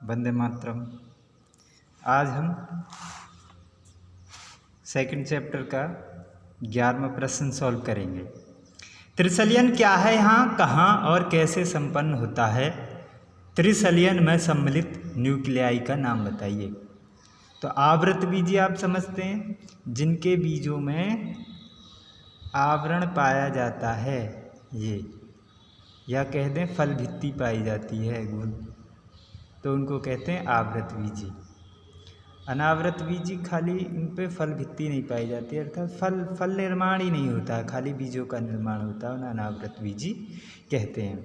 वंदे मातरम। आज हम second chapter का 11वां प्रश्न सॉल्व करेंगे। त्रिसलियन क्या है, यहाँ कहाँ और कैसे संपन्न होता है? त्रिसलियन में सम्मिलित न्यूक्लियाई का नाम बताइए। तो आवृत बीजी आप समझते हैं, जिनके बीजों में आवरण पाया जाता है, ये या कह दें फल भित्ति पाई जाती है गुण, तो उनको कहते हैं आवृत बीजी। अनावृत बीजी खाली इन पे फल भित्ति नहीं पाई जाती, अर्थात फल निर्माण ही नहीं होता है, खाली बीजों का निर्माण होता है, उन्हें अनावृत बीजी कहते हैं।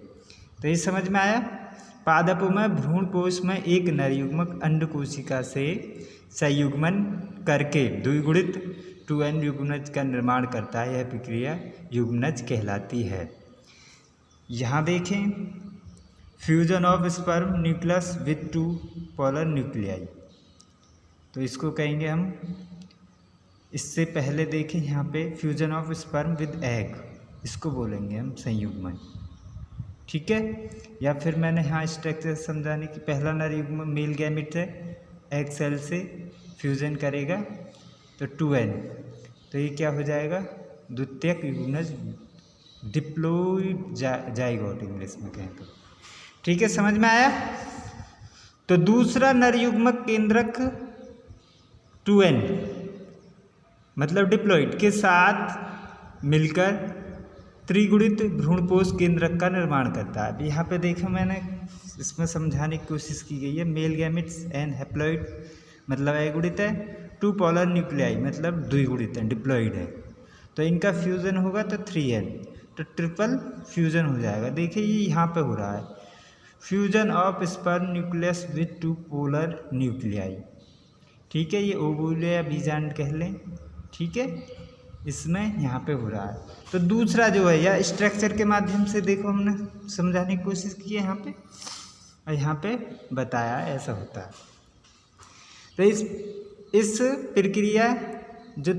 तो ये समझ में आया। पादपों में भ्रूणपोष में एक नर युग्मक अंड कोशिका से संयुग्मन करके द्विगुणित 2n युग्मनज का निर्माण करता है। यह प्रक्रिया युग्मनज कहलाती है। यहाँ देखें, fusion of sperm nucleus with 2 polar nuclei, तो इसको कहेंगे हम। इससे पहले देखें यहाँ पे fusion of sperm with egg, इसको बोलेंगे हम संयुग्मन, ठीक है। या फिर मैंने यहाँ स्ट्रक्चर समझाने की, पहला नर युग्मन मेल गैमेट है, एग सेल से फ्यूजन करेगा तो 2n, तो ये क्या हो जाएगा, द्वितीयक युग्मनज, डिप्लॉइड जाइगोट इंग्लिश में कहें तो, ठीक है। समझ में आया। तो दूसरा नर युग्मक केंद्रक 2n मतलब डिप्लॉइड के साथ मिलकर त्रिगुणित भ्रूणपोष केंद्रक का निर्माण करता है। अब यहाँ पे देखो, मैंने इसमें समझाने की कोशिश की गई है। मेल गैमेट्स एंड हैप्लॉइड मतलब अगुणित है, 2 पोलर न्यूक्लियाई मतलब द्विगुणित है, डिप्लॉइड है, तो इनका फ्यूजन होगा तो 3n, तो ट्रिपल फ्यूजन हो जाएगा। देखिए ये यहाँ पे हो रहा है, fusion of sperm nucleus with 2 polar nuclei, ठीक है। ये ओवुल या बीजांड कह लें, ठीक है, इसमें यहाँ पे हो रहा है। तो दूसरा जो है, या स्ट्रक्चर के माध्यम से देखो हमने समझाने की कोशिश की है यहाँ पे, और यहाँ पे बताया ऐसा होता है। तो इस प्रक्रिया जो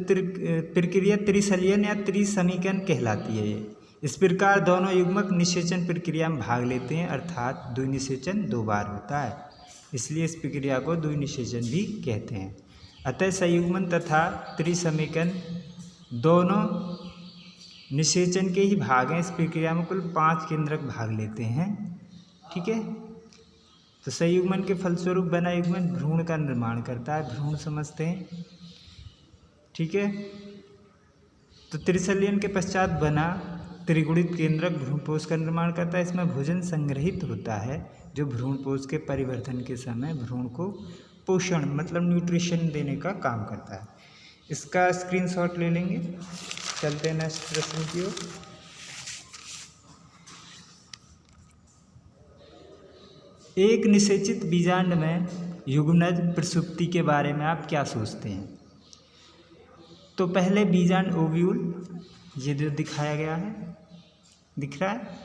प्रक्रिया त्रिसलियन या त्रिसमीकरण कहलाती है। ये इस प्रकार दोनों युग्मक निषेचन प्रक्रिया में भाग लेते हैं, अर्थात द्विनिषेचन 2 बार होता है, इसलिए इस प्रक्रिया को द्विनिषेचन भी कहते हैं। अतः संयुग्मन तथा त्रिसमीकरण दोनों निषेचन के ही भाग हैं। इस प्रक्रिया में कुल 5 केंद्रक भाग लेते हैं, ठीक है। तो संयुग्मन के फलस्वरूप बना युग्मन भ्रूण का निर्माण करता है, भ्रूण समझते हैं, ठीक है। तो त्रिसलियन के पश्चात बना त्रिगुणित केंद्रक भ्रूणपोष का निर्माण करता है। इसमें भोजन संग्रहित होता है, जो भ्रूणपोष के परिवर्धन के समय भ्रूण को पोषण मतलब न्यूट्रिशन देने का काम करता है। इसका स्क्रीनशॉट ले लेंगे। चलते हैं नेक्स्ट प्रश्न की ओर। एक निषेचित बीजांड में युग्मनज प्रसुप्ति के बारे में आप क्या सोचते हैं? तो पहले बीजांड ओव्यूल, ये जो दिखाया गया है, दिख रहा है,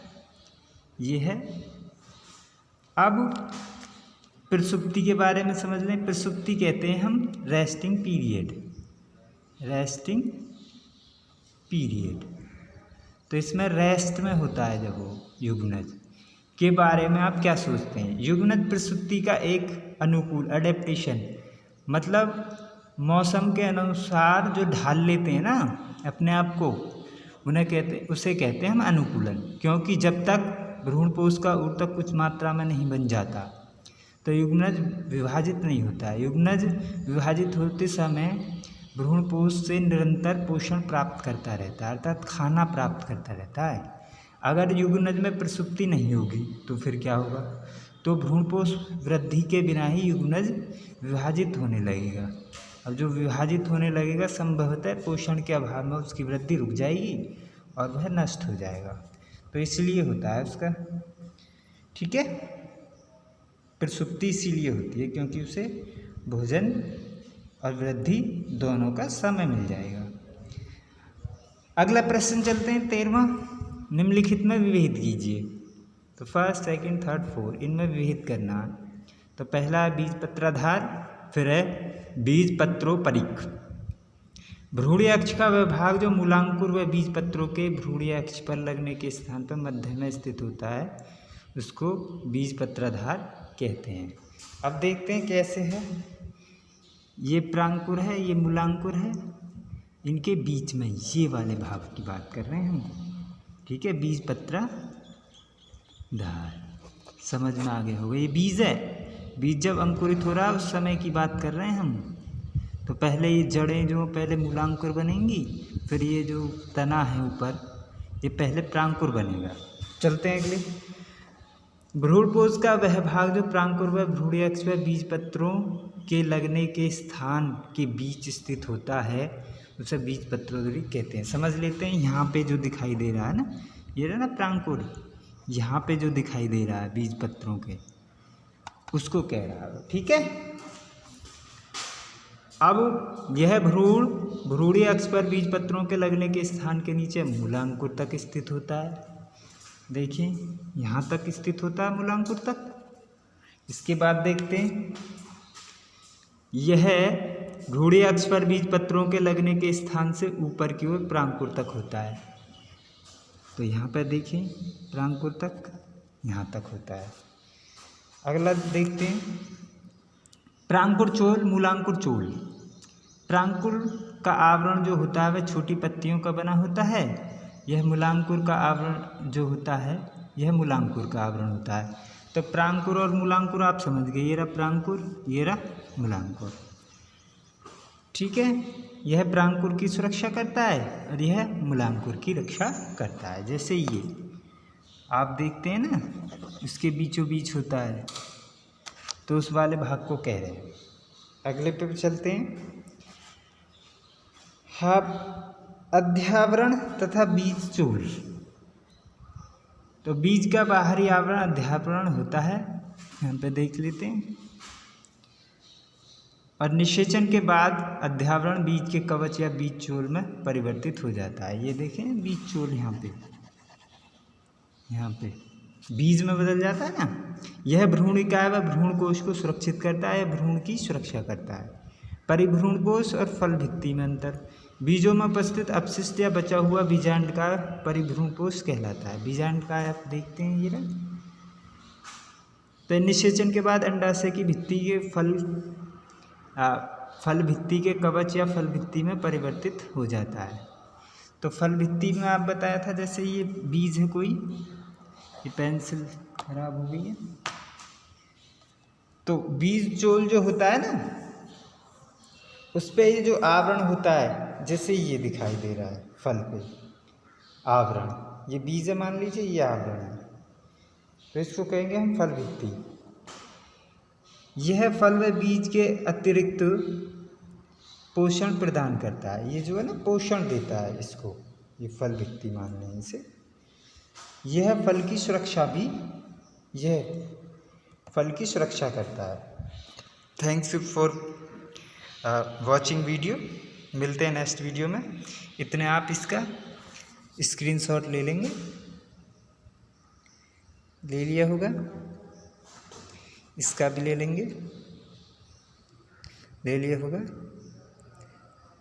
ये है। अब प्रसुप्ति के बारे में समझ लें। प्रसुप्ति कहते हैं हम रेस्टिंग पीरियड, रेस्टिंग पीरियड, तो इसमें रेस्ट में होता है जब वो युग्मनज, के बारे में आप क्या सोचते हैं? युग्मनज प्रसुप्ति का एक अनुकूल अडेप्टेशन मतलब मौसम के अनुसार जो ढाल लेते हैं ना अपने आप को, उसे कहते हैं हम अनुकूलन। क्योंकि जब तक भ्रूणपोष का ऊतक कुछ मात्रा में नहीं बन जाता तो युग्मनज विभाजित नहीं होता है। युग्मनज विभाजित होते समय भ्रूणपोष से निरंतर पोषण प्राप्त करता रहता है, अर्थात खाना प्राप्त करता रहता है। अगर युग्मनज में प्रसुप्ति नहीं होगी तो फिर क्या होगा? तो भ्रूणपोष वृद्धि के बिना ही युग्मनज विभाजित होने लगेगा। अब जो विभाजित होने लगेगा, संभवतः पोषण के अभाव में उसकी वृद्धि रुक जाएगी और वह नष्ट हो जाएगा। तो इसलिए होता है उसका, ठीक है। प्रसुप्ति इसीलिए होती है क्योंकि उसे भोजन और वृद्धि दोनों का समय मिल जाएगा। अगला प्रश्न चलते हैं 13वां। निम्नलिखित में विभेद कीजिए। तो फर्स्ट, सेकंड, थर्ड, 4 इनमें विभेद करना। तो पहला है बीजपत्राधार, फिर है बीजपत्रोपरिक। भ्रूणीय अक्ष का वह भाग जो मूलांकुर व बीजपत्रों के भ्रूणीय अक्ष पर लगने के स्थान पर मध्य में स्थित होता है, उसको बीजपत्राधार कहते हैं। अब देखते हैं कैसे है। ये प्रांकुर है, ये मूलांकुर है, इनके बीच में ये वाले भाग की बात कर रहे हैं हम। ठीक है, बीजपत्र धार, समझ में आ गया होगा। ये बीज है, बीज जब अंकुरित हो रहा है उस समय की बात कर रहे हैं हम। तो पहले ये जड़ें जो पहले मूलांकुर बनेंगी, फिर ये जो तना है ऊपर ये पहले प्रांकुर बनेगा। चलते हैं अगले। भ्रूणपोष का वह भाग जो प्रांकुर व भ्रूणी अक्ष व बीजपत्रों के लगने के स्थान के बीच स्थित होता है उसे बीजपत्रोदरी कहते हैं। समझ लेते हैं। यहाँ पे जो दिखाई दे रहा है ना, ये रहा ना प्रांकुर, यहाँ पे जो दिखाई दे रहा है बीजपत्रों के, उसको कह रहा है। ठीक है। अब यह भ्रूण भ्रूणी अक्ष पर बीजपत्रों के लगने के स्थान के नीचे मूलांकुर तक स्थित होता है। देखिए यहाँ तक स्थित होता है मूलांकुर तक। इसके बाद देखते हैं, यह भ्रूणी अक्ष पर बीजपत्रों के लगने के स्थान से ऊपर की ओर प्रांकुर तक होता है। तो यहाँ पर देखिए प्रांकुर तक यहाँ तक होता है। अगला देखते हैं, प्रांकुर चोल मूलांकुर चोल। प्रांकुर का आवरण जो होता है वह छोटी पत्तियों का बना होता है। यह मूलांकुर का आवरण जो होता है यह मूलांकुर का आवरण होता है। तो प्रांकुर और मूलांकुर आप समझ गए, ये रहा प्रांकुर, ये रहा मूलांकुर। ठीक है, यह प्रांकुर की सुरक्षा करता है और यह मूलांकुर की रक्षा करता है। जैसे ये आप देखते हैं ना, इसके बीचों बीच होता है, तो उस वाले भाग को कह रहे हैं। अगले पे चलते हैं। हाँ, अध्यावरण तथा बीज चोल। तो बीज का बाहरी आवरण अध्यावरण होता है, यहाँ पे देख लेते हैं। और निषेचन के बाद अध्यावरण बीज के कवच या बीज चोल में परिवर्तित हो जाता है। ये देखें बीज चोल यहाँ पे बीज में बदल जाता है ना। यह भ्रूणिका व भ्रूण कोश को सुरक्षित करता है, भ्रूण की सुरक्षा करता है। परिभ्रूण कोश और फल भित्ति में अंतर। बीजों में उपस्थित अपशिष्ट या बचा हुआ बीजांड का परिभ्रूण कोश कहलाता है। बीजांड का आप देखते हैं ये रहा। तो निषेचन के बाद अंडाशय की भित्ति के फल भित्ति के कवच या फल भित्ति में परिवर्तित हो जाता है। तो फल भित्ति में आप बताया था, जैसे ये बीज है कोई, ये पेंसिल खराब हो गई है, तो बीज चोल जो होता है ना, उस पे ये जो आवरण होता है, जैसे ये दिखाई दे रहा है फल पे आवरण, ये बीज है मान लीजिए, ये आवरण है, तो इसको कहेंगे हम फल भित्ति। यह फल व बीज के अतिरिक्त पोषण प्रदान करता है। ये जो है ना पोषण देता है इसको, ये फल भित्ति मान लें इसे। यह फल की सुरक्षा भी, यह फल की सुरक्षा करता है। Thanks for watching video. मिलते हैं नेक्स्ट वीडियो में। इतने आप इसका स्क्रीनशॉट ले लेंगे, ले लिया होगा, इसका भी ले लेंगे, ले लिया होगा।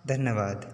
धन्यवाद।